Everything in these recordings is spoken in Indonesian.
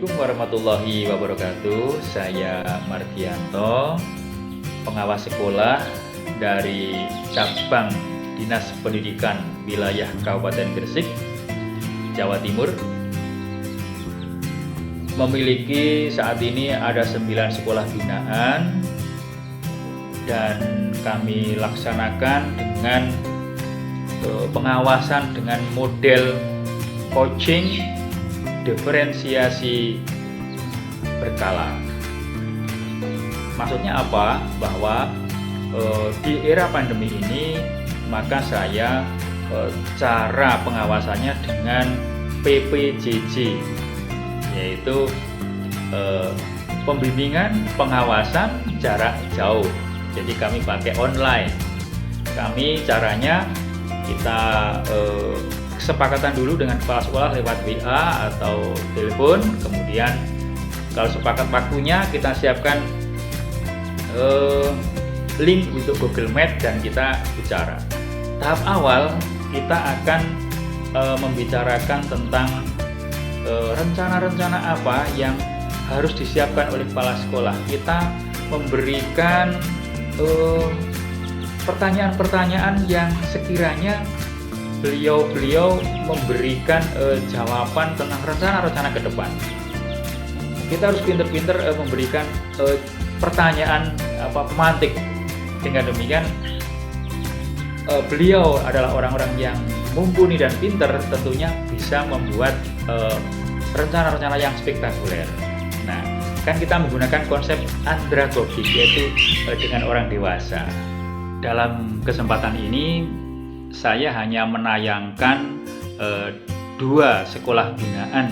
Assalamualaikum warahmatullahi wabarakatuh. Saya Mardianto, pengawas sekolah dari Cabang Dinas Pendidikan Wilayah Kabupaten Gresik, Jawa Timur. Memiliki saat ini ada 9 sekolah binaan dan kami laksanakan dengan pengawasan dengan model coaching diferensiasi berkala. Maksudnya apa? Bahwa di era pandemi ini maka saya cara pengawasannya dengan PPJJ, yaitu pembimbingan pengawasan jarak jauh. Jadi kami pakai online. Kami caranya kita kesepakatan dulu dengan kepala sekolah lewat WA atau telepon, kemudian kalau sepakat waktunya kita siapkan link untuk Google Meet dan kita bicara. Tahap awal kita akan membicarakan tentang rencana-rencana apa yang harus disiapkan oleh kepala sekolah. Kita memberikan pertanyaan-pertanyaan yang sekiranya beliau memberikan jawaban tentang rencana-rencana ke depan. Kita harus pinter-pinter memberikan pertanyaan pemantik. Dengan demikian beliau adalah orang-orang yang mumpuni dan pinter, tentunya bisa membuat rencana-rencana yang spektakuler. Nah, kan kita menggunakan konsep andragogik, yaitu dengan orang dewasa. Dalam kesempatan ini saya hanya menayangkan 2 sekolah binaan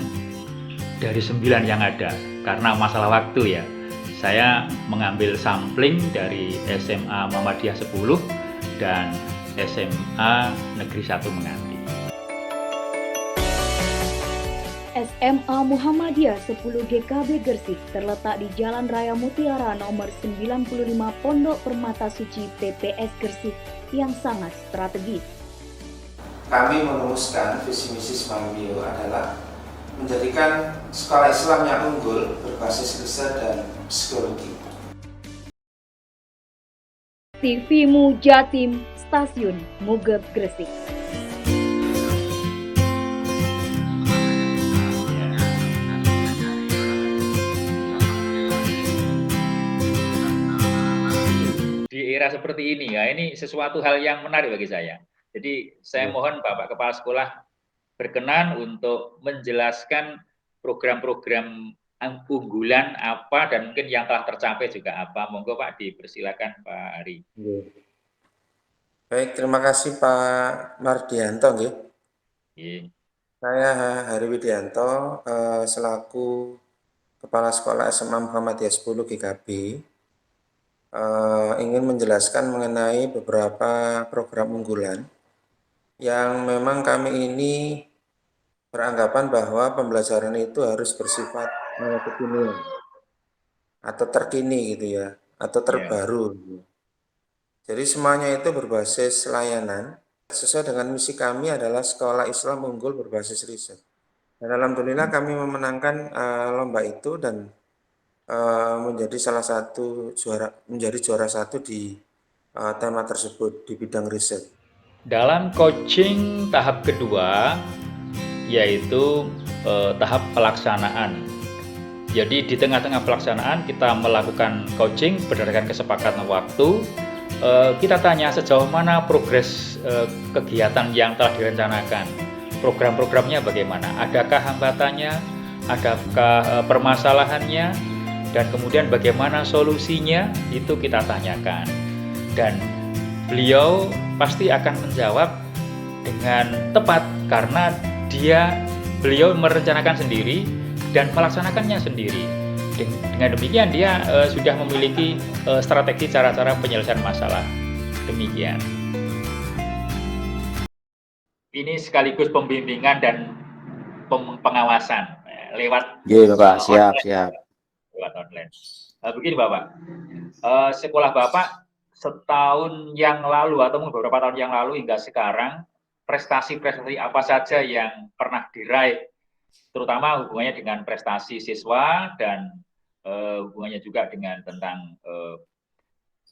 dari 9 yang ada karena masalah waktu ya. Saya mengambil sampling dari SMA Muhammadiyah 10 dan SMA Negeri 1 Menganti. SMA Muhammadiyah 10 GKB Gresik terletak di Jalan Raya Mutiara nomor 95 Pondok Permata Suci PPS Gresik yang sangat strategis. Kami merumuskan visi misi Semambio adalah menjadikan sekolah Islam yang unggul berbasis riset dan psikologi. TV Mu Jatim, Stasiun Mugeb Gresik. Di era seperti ini ya, ini sesuatu hal yang menarik bagi saya. Jadi saya mohon Bapak Kepala Sekolah berkenan untuk menjelaskan program-program unggulan apa dan mungkin yang telah tercapai juga apa. Monggo Pak, dipersilakan Pak Hari. Baik, terima kasih Pak Mardianto. Saya Hari Widianto selaku Kepala Sekolah SMA Muhammadiyah 10 GKB ingin menjelaskan mengenai beberapa program unggulan yang memang kami ini beranggapan bahwa pembelajaran itu harus bersifat kekinian atau terkini gitu ya, atau terbaru. Jadi semuanya itu berbasis layanan sesuai dengan misi kami adalah sekolah Islam unggul berbasis riset. Dan alhamdulillah kami memenangkan lomba itu dan menjadi juara 1 di tema tersebut di bidang riset. Dalam coaching tahap kedua, yaitu tahap pelaksanaan. Jadi di tengah-tengah pelaksanaan kita melakukan coaching berdasarkan kesepakatan waktu. Kita tanya sejauh mana progres kegiatan yang telah direncanakan. Program-programnya bagaimana? Adakah hambatannya? Adakah permasalahannya? Dan kemudian bagaimana solusinya? Itu kita tanyakan. Dan beliau pasti akan menjawab dengan tepat karena beliau merencanakan sendiri dan melaksanakannya sendiri. Dengan demikian dia sudah memiliki strategi cara-cara penyelesaian masalah. Demikian. Ini sekaligus pembimbingan dan pengawasan lewat siap. Lewat online. Begini Bapak, sekolah Bapak setahun yang lalu atau beberapa tahun yang lalu hingga sekarang prestasi-prestasi apa saja yang pernah diraih terutama hubungannya dengan prestasi siswa dan hubungannya juga dengan tentang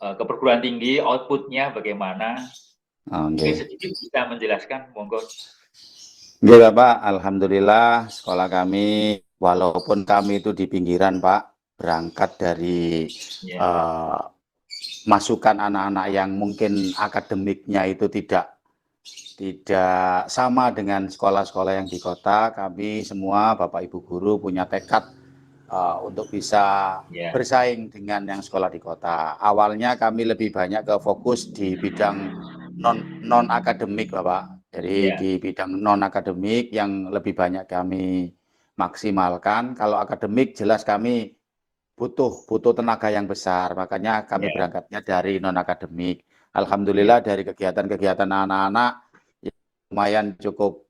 ke perguruan tinggi, outputnya bagaimana. Mungkin sedikit bisa menjelaskan, monggo. Nggih, Bapak, alhamdulillah sekolah kami, walaupun kami itu di pinggiran, Pak, berangkat dari masukan anak-anak yang mungkin akademiknya itu tidak sama dengan sekolah-sekolah yang di kota. Kami semua Bapak Ibu guru punya tekad untuk bisa bersaing dengan yang sekolah di kota. Awalnya kami lebih banyak ke fokus di bidang non akademik, Bapak. Jadi di bidang non akademik yang lebih banyak kami maksimalkan. Kalau akademik jelas kami butuh tenaga yang besar, makanya kami berangkatnya dari non akademik. Alhamdulillah dari kegiatan-kegiatan anak-anak lumayan cukup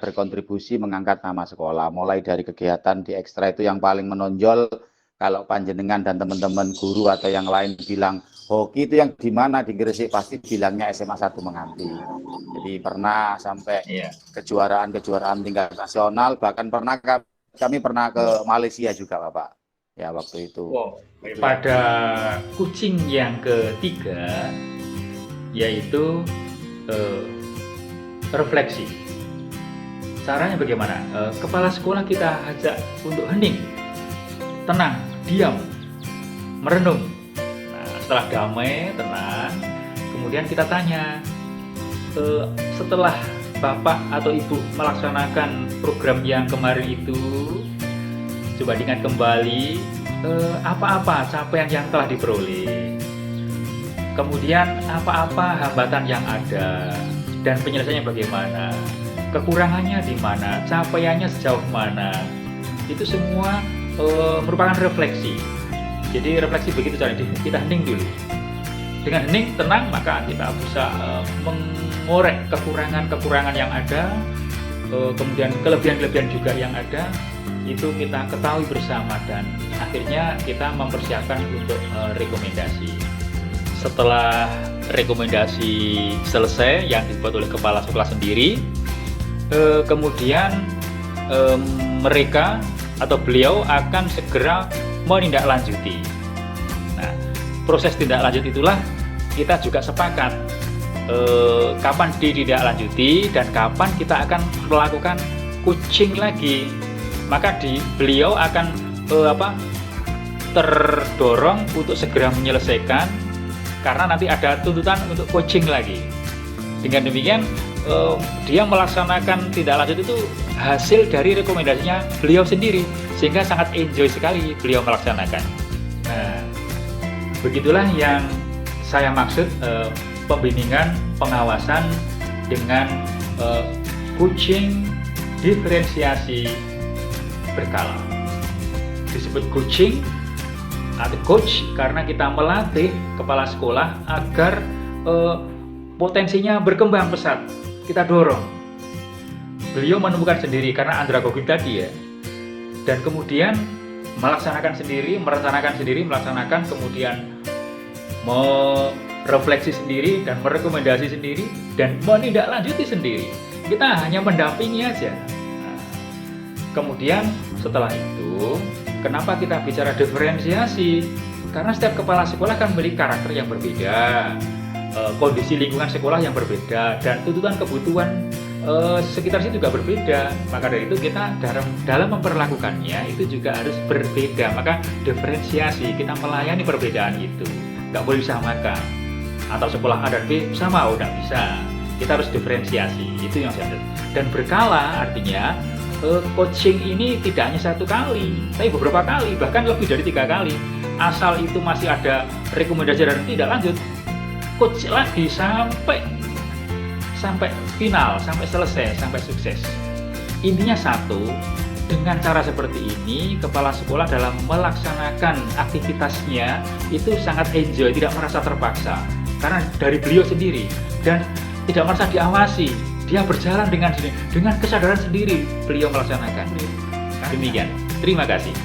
berkontribusi mengangkat nama sekolah. Mulai dari kegiatan di ekstra itu yang paling menonjol, kalau panjenengan dan teman-teman guru atau yang lain bilang hoki itu yang di mana di Gresik, pasti bilangnya SMA 1 Menganti. Jadi pernah sampai kejuaraan tingkat nasional, bahkan kami pernah ke Malaysia juga, Bapak. Ya, waktu itu. Pada kucing yang ketiga, yaitu refleksi. Caranya bagaimana? Kepala sekolah kita ajak untuk hening, tenang, diam, merenung. Nah, setelah damai, tenang, kemudian kita tanya, setelah Bapak atau Ibu melaksanakan program yang kemarin itu, coba diingat kembali apa-apa capaian yang telah diperoleh, kemudian apa-apa hambatan yang ada, dan penyelesaiannya bagaimana, kekurangannya di mana, capaiannya sejauh mana. Itu semua merupakan refleksi. Jadi refleksi begitu caranya, kita hening dulu. Dengan hening, tenang, maka kita bisa mengorek kekurangan-kekurangan yang ada, kemudian kelebihan-kelebihan juga yang ada, itu kita ketahui bersama, dan akhirnya kita mempersiapkan untuk rekomendasi. Setelah rekomendasi selesai yang dibuat oleh kepala sekolah sendiri, kemudian mereka atau beliau akan segera menindaklanjuti. Nah, proses tindak lanjut itulah kita juga sepakat kapan ditindaklanjuti dan kapan kita akan melakukan coaching lagi. Maka beliau akan terdorong untuk segera menyelesaikan, karena nanti ada tuntutan untuk coaching lagi. Dengan demikian dia melaksanakan tindak lanjut itu hasil dari rekomendasinya beliau sendiri, sehingga sangat enjoy sekali beliau melaksanakan. Nah, begitulah yang saya maksud pembimbingan pengawasan dengan coaching diferensiasi berkala. Disebut coaching atau coach karena kita melatih kepala sekolah agar potensinya berkembang pesat, kita dorong. Beliau menemukan sendiri karena andragogi tadi ya, dan kemudian melaksanakan sendiri, merencanakan sendiri, melaksanakan, kemudian merefleksi sendiri dan merekomendasi sendiri dan menindaklanjuti sendiri. Kita hanya mendampingi aja. Nah, kemudian setelah itu, kenapa kita bicara diferensiasi? Karena setiap kepala sekolah kan memiliki karakter yang berbeda, kondisi lingkungan sekolah yang berbeda, dan tuntutan kebutuhan sekitar situ juga berbeda. Maka dari itu kita dalam memperlakukannya itu juga harus berbeda. Maka diferensiasi, kita melayani perbedaan itu, nggak boleh disamakan. Atau sekolah A dan B sama, nggak bisa. Kita harus diferensiasi, itu yang saya maksud. Dan berkala artinya coaching ini tidak hanya satu kali, tapi beberapa kali, bahkan lebih dari 3 kali. Asal itu masih ada rekomendasi dan tidak lanjut, coach lagi sampai final, sampai selesai, sampai sukses. Intinya satu, dengan cara seperti ini kepala sekolah dalam melaksanakan aktivitasnya itu sangat enjoy, tidak merasa terpaksa karena dari beliau sendiri, dan tidak merasa diawasi. Dia berjalan dengan kesadaran sendiri beliau melaksanakan. Demikian. Terima kasih.